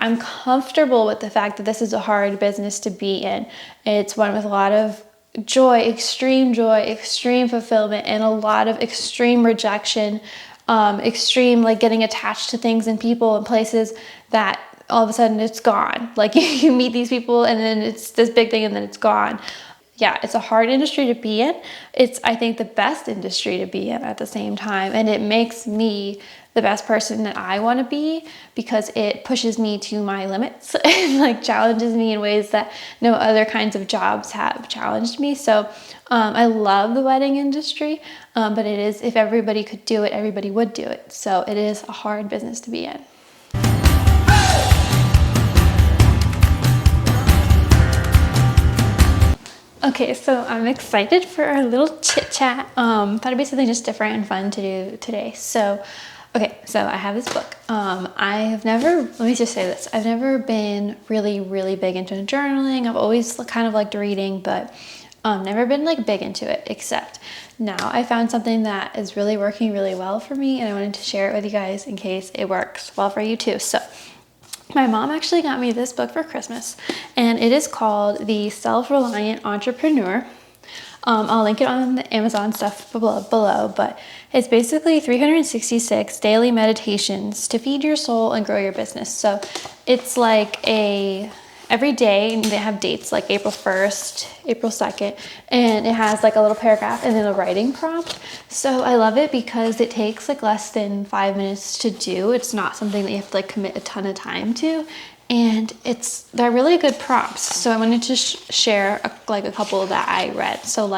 I'm comfortable with the fact that this is a hard business to be in. It's one with a lot of joy, extreme fulfillment, and a lot of extreme rejection, extreme like getting attached to things and people and places that all of a sudden it's gone. Like you meet these people and then it's this big thing and then it's gone. Yeah, it's a hard industry to be in. It's, I think, the best industry to be in at the same time. And it makes me the best person that I want to be, because it pushes me to my limits and like challenges me in ways that no other kinds of jobs have challenged me. So I love the wedding industry, but it is, if everybody could do it, everybody would do it. So it is a hard business to be in. Okay, so I'm excited for our little chit chat. Thought it'd be something just different and fun to do today. So, okay, so I have this book. I have never, let me just say this, I've never been really big into journaling. I've always kind of liked reading, but never been like big into it, except now I found something that is really working really well for me, and I wanted to share it with you guys in case it works well for you too. So my mom actually got me this book for Christmas, and it is called The Self-Reliant Entrepreneur. I'll link it on the Amazon stuff below, but it's basically 366 daily meditations to feed your soul and grow your business. So it's like every day, and they have dates like April 1st, April 2nd, and it has like a little paragraph and then a writing prompt. So I love it because it takes like less than 5 minutes to do. It's not something that you have to like commit a ton of time to, and they're really good prompts. So I wanted to share a couple that I read. So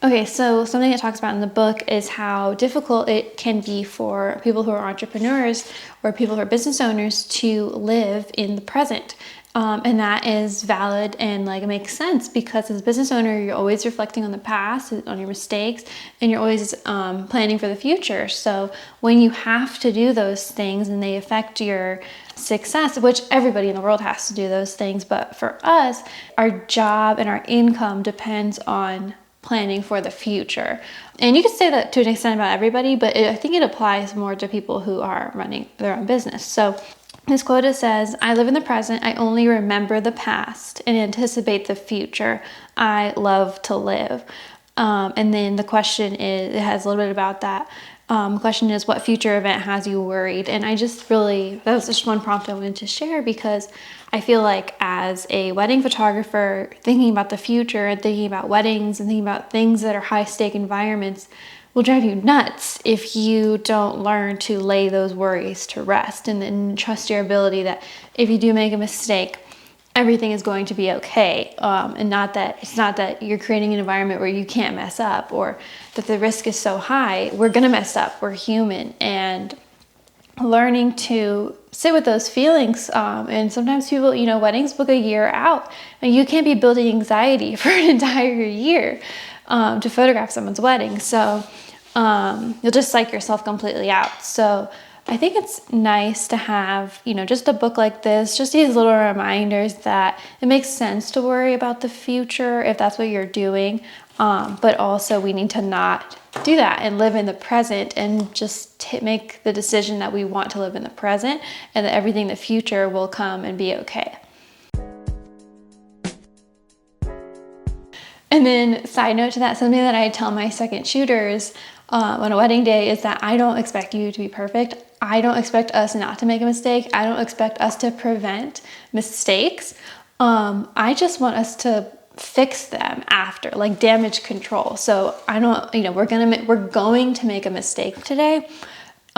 okay, so something it talks about in the book is how difficult it can be for people who are entrepreneurs or people who are business owners to live in the present. And that is valid and like it makes sense, because as a business owner, you're always reflecting on the past, on your mistakes, and you're always planning for the future. So when you have to do those things and they affect your success, which everybody in the world has to do those things, but for us, our job and our income depends on planning for the future. And you could say that to an extent about everybody, but I think it applies more to people who are running their own business. So this quote says, "I live in the present. I only remember the past and anticipate the future. I love to live." And then the question is, it has a little bit about that. The question is, what future event has you worried? And that was just one prompt I wanted to share, because I feel like as a wedding photographer, thinking about the future and thinking about weddings and thinking about things that are high stake environments will drive you nuts if you don't learn to lay those worries to rest and then trust your ability that if you do make a mistake, everything is going to be okay. And it's not that you're creating an environment where you can't mess up or that the risk is so high. We're gonna mess up, we're human. And learning to sit with those feelings. And sometimes people, weddings book a year out, and you can't be building anxiety for an entire year to photograph someone's wedding. So you'll just psych yourself completely out. So I think it's nice to have, just a book like this, just these little reminders that it makes sense to worry about the future if that's what you're doing. But also we need to not do that and live in the present and just make the decision that we want to live in the present, and that everything in the future will come and be okay. And then side note to that, something that I tell my second shooters on a wedding day is that I don't expect you to be perfect. I don't expect us not to make a mistake. I don't expect us to prevent mistakes. I just want us to fix them after, like damage control. So I don't, we're going to make a mistake today.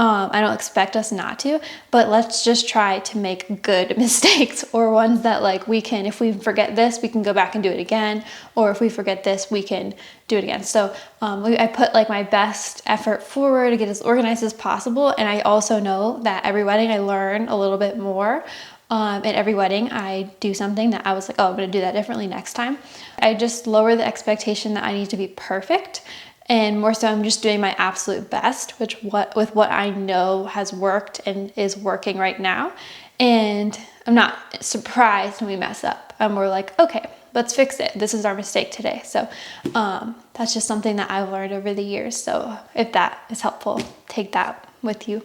I don't expect us not to, but let's just try to make good mistakes, or ones that if we forget this, we can go back and do it again. Or if we forget this, we can do it again. So I put my best effort forward to get as organized as possible. And I also know that every wedding I learn a little bit more. At every wedding I do something that I was like, oh, I'm going to do that differently next time. I just lower the expectation that I need to be perfect. And more so, I'm just doing my absolute best, with what I know has worked and is working right now. And I'm not surprised when we mess up. I'm more like, okay, let's fix it. This is our mistake today. So that's just something that I've learned over the years. So if that is helpful, take that with you.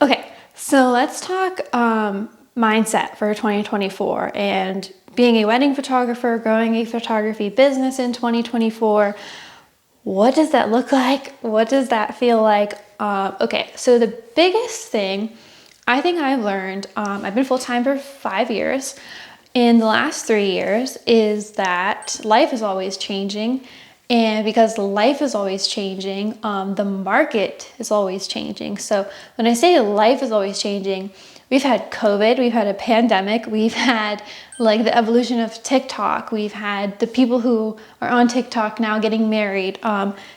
Okay, so let's talk mindset for 2024 and being a wedding photographer, growing a photography business in 2024. What does that look like? What does that feel like? Okay, so the biggest thing I think I've learned, I've been full-time for 5 years. In the last 3 years is that life is always changing. And because life is always changing, the market is always changing. So when I say life is always changing, we've had COVID, we've had a pandemic, we've had like the evolution of TikTok, we've had the people who are on TikTok now getting married,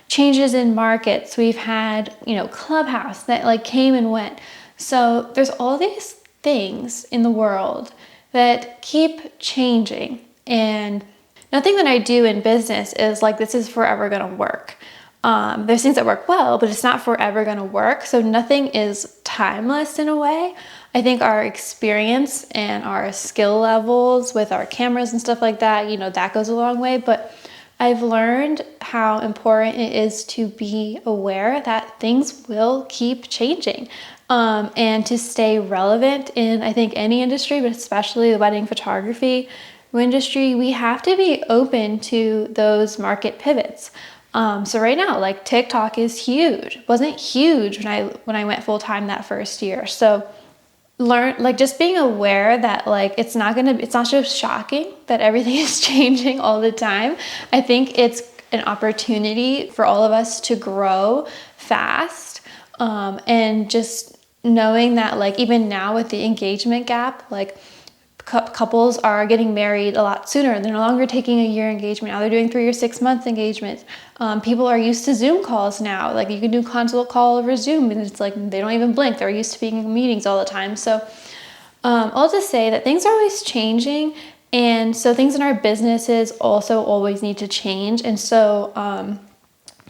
changes in markets, we've had, Clubhouse that like came and went. So there's all these things in the world that keep changing, and nothing that I do in business is like, this is forever gonna work. There's things that work well, but it's not forever gonna work. So nothing is timeless in a way. I think our experience and our skill levels with our cameras and stuff like that, that goes a long way. But I've learned how important it is to be aware that things will keep changing. And to stay relevant in, I think, any industry, but especially the wedding photography industry, we have to be open to those market pivots. So right now, like TikTok is huge. It wasn't huge when I went full time that first year. So just being aware that like it's not just shocking that everything is changing all the time. I think it's an opportunity for all of us to grow fast, and just knowing that like even now with the engagement gap, like couples are getting married a lot sooner. They're no longer taking a year engagement. Now they're doing 3 or 6 month engagements. People are used to Zoom calls now. Like you can do consult call over Zoom and it's like they don't even blink. They're used to being in meetings all the time. So I'll just say that things are always changing. And so things in our businesses also always need to change. And so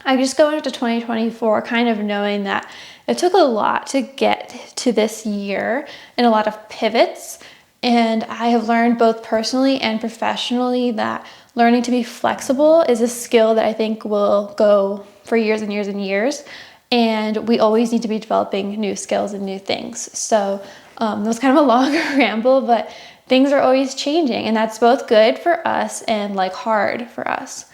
I just go into 2024 kind of knowing that it took a lot to get to this year and a lot of pivots. And I have learned both personally and professionally that learning to be flexible is a skill that I think will go for years and years and years. And we always need to be developing new skills and new things. So that was kind of a long ramble, but things are always changing. And that's both good for us and like hard for us.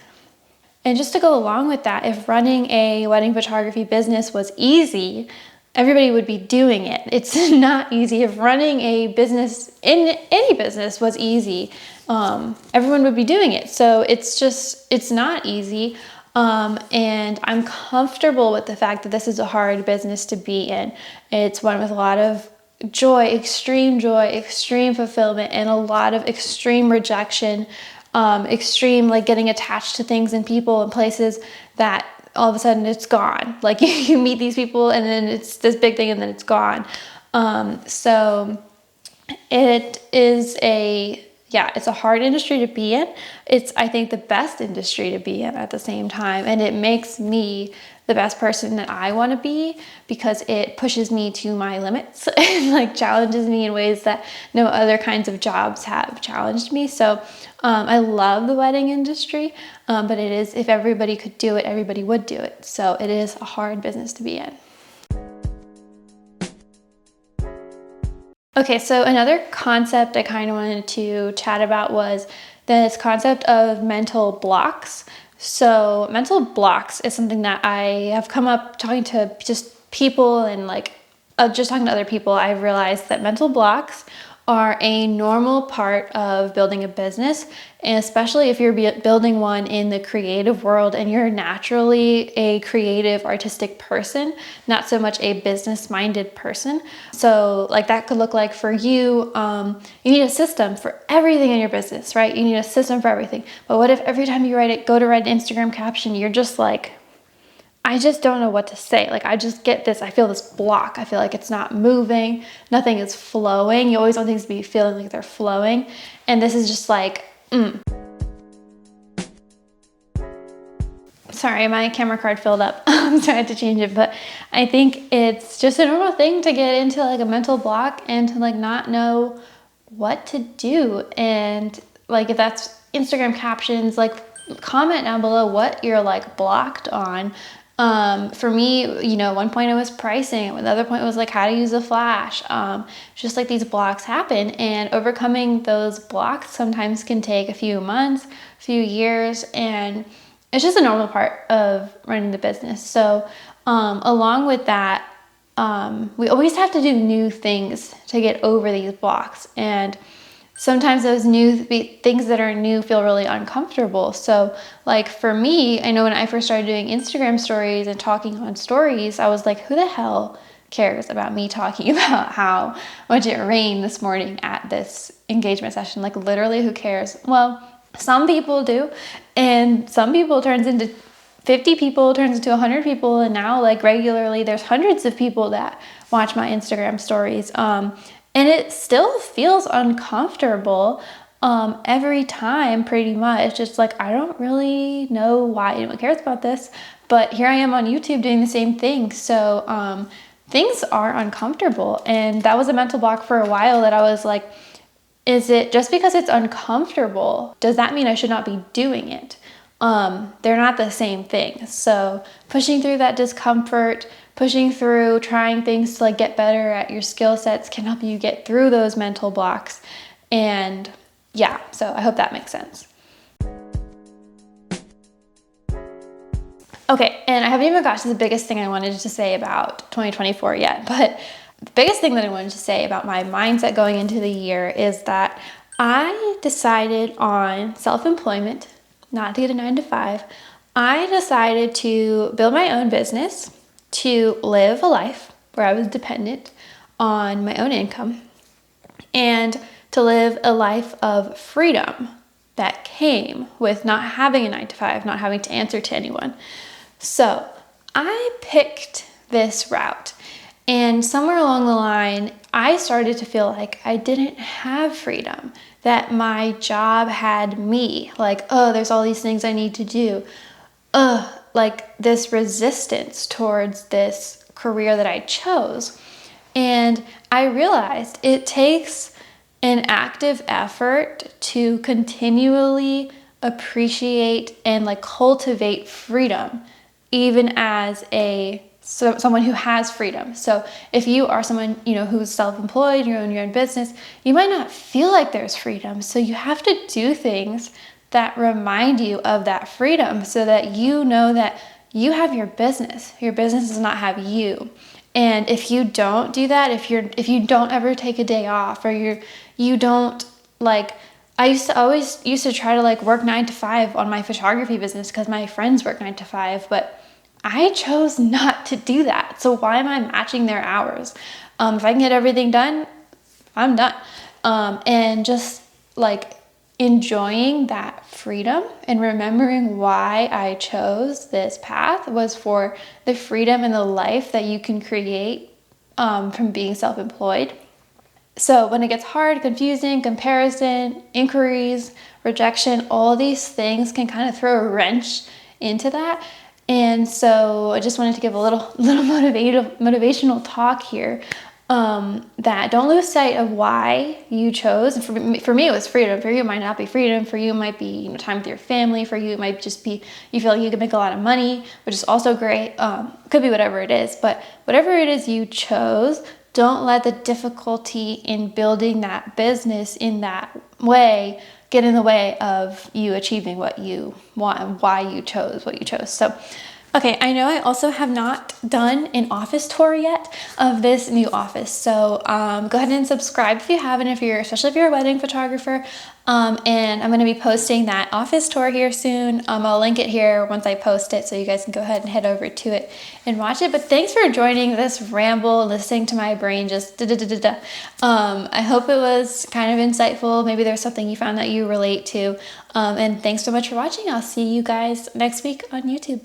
And just to go along with that, if running a wedding photography business was easy, everybody would be doing it. It's not easy. If running a business in any business was easy, everyone would be doing it. So it's not easy. And I'm comfortable with the fact that this is a hard business to be in. It's one with a lot of joy, extreme fulfillment, and a lot of extreme rejection, extreme like getting attached to things and people and places that all of a sudden it's gone. Like you meet these people and then it's this big thing and then it's gone. So it is it's a hard industry to be in. It's, I think, the best industry to be in at the same time. And it makes me the best person that I want to be because it pushes me to my limits and like challenges me in ways that no other kinds of jobs have challenged me. So I love the wedding industry, but it is, if everybody could do it, everybody would do it. So it is a hard business to be in. Okay, so another concept I kind of wanted to chat about was this concept of mental blocks. So mental blocks is something that I have come up talking to just people and like just talking to other people. I've realized that mental blocks are a normal part of building a business, and especially if you're building one in the creative world and you're naturally a creative, artistic person, not so much a business-minded person. So like that could look like for you, you need a system for everything in your business, right? You need a system for everything. But what if every time you go to write an Instagram caption, you're just like, I just don't know what to say. Like I just get this, I feel this block. I feel like it's not moving. Nothing is flowing. You always want things to be feeling like they're flowing. And this is just like, Sorry, my camera card filled up. So I had to change it. But I think it's just a normal thing to get into like a mental block and to like not know what to do. And like if that's Instagram captions, like comment down below what you're like blocked on. For me, you know, one point it was pricing, another point was like how to use a flash. Just like these blocks happen, and overcoming those blocks sometimes can take a few months, a few years, and it's just a normal part of running the business. So along with that, we always have to do new things to get over these blocks. And sometimes those things that are new feel really uncomfortable. So like for me, I know when I first started doing Instagram stories and talking on stories, I was like, who the hell cares about me talking about how much it rained this morning at this engagement session? Like literally, who cares? Well, some people do, and some people turns into 50 people, turns into 100 people, and now like regularly there's hundreds of people that watch my Instagram stories. And it still feels uncomfortable every time, pretty much. Just like, I don't really know why anyone cares about this, but here I am on YouTube doing the same thing. So things are uncomfortable, and that was a mental block for a while that I was like, is it just because it's uncomfortable, does that mean I should not be doing it? They're not the same thing. So pushing through that discomfort, pushing through, trying things to like get better at your skill sets can help you get through those mental blocks. And yeah, so I hope that makes sense. Okay, and I haven't even got to the biggest thing I wanted to say about 2024 yet, but the biggest thing that I wanted to say about my mindset going into the year is that I decided on self-employment, not to get a 9-to-5. I decided to build my own business, to live a life where I was dependent on my own income, and to live a life of freedom that came with not having a 9-to-5, not having to answer to anyone. So I picked this route, and somewhere along the line, I started to feel like I didn't have freedom, that my job had me, like, oh, there's all these things I need to do. Like this resistance towards this career that I chose. And I realized it takes an active effort to continually appreciate and like cultivate freedom, even as someone who has freedom. So if you are someone, you know, who's self-employed, you own your own business, you might not feel like there's freedom. So you have to do things that remind you of that freedom so that you know that you have your business. Your business does not have you. And if you don't do that, if you don't ever take a day off, or you don't like, I always used to try to like work 9-to-5 on my photography business because my friends work 9-to-5, but I chose not to do that. So why am I matching their hours? If I can get everything done, I'm done. And just like enjoying that freedom and remembering why I chose this path was for the freedom and the life that you can create from being self-employed. So when it gets hard, confusing, comparison, inquiries, rejection, all these things can kind of throw a wrench into that. And so I just wanted to give a little motivational talk here, that don't lose sight of why you chose. And for me, it was freedom. For you, it might not be freedom. For you, it might be, you know, time with your family. For you, it might just be, you feel like you can make a lot of money, which is also great. Could be whatever it is, but whatever it is you chose, don't let the difficulty in building that business in that way get in the way of you achieving what you want and why you chose what you chose. So, okay, I know I also have not done an office tour yet of this new office. So go ahead and subscribe if you haven't, especially if you're a wedding photographer. And I'm going to be posting that office tour here soon. I'll link it here once I post it, so you guys can go ahead and head over to it and watch it. But thanks for joining this ramble, listening to my brain just I hope it was kind of insightful. Maybe there's something you found that you relate to. And thanks so much for watching. I'll see you guys next week on YouTube.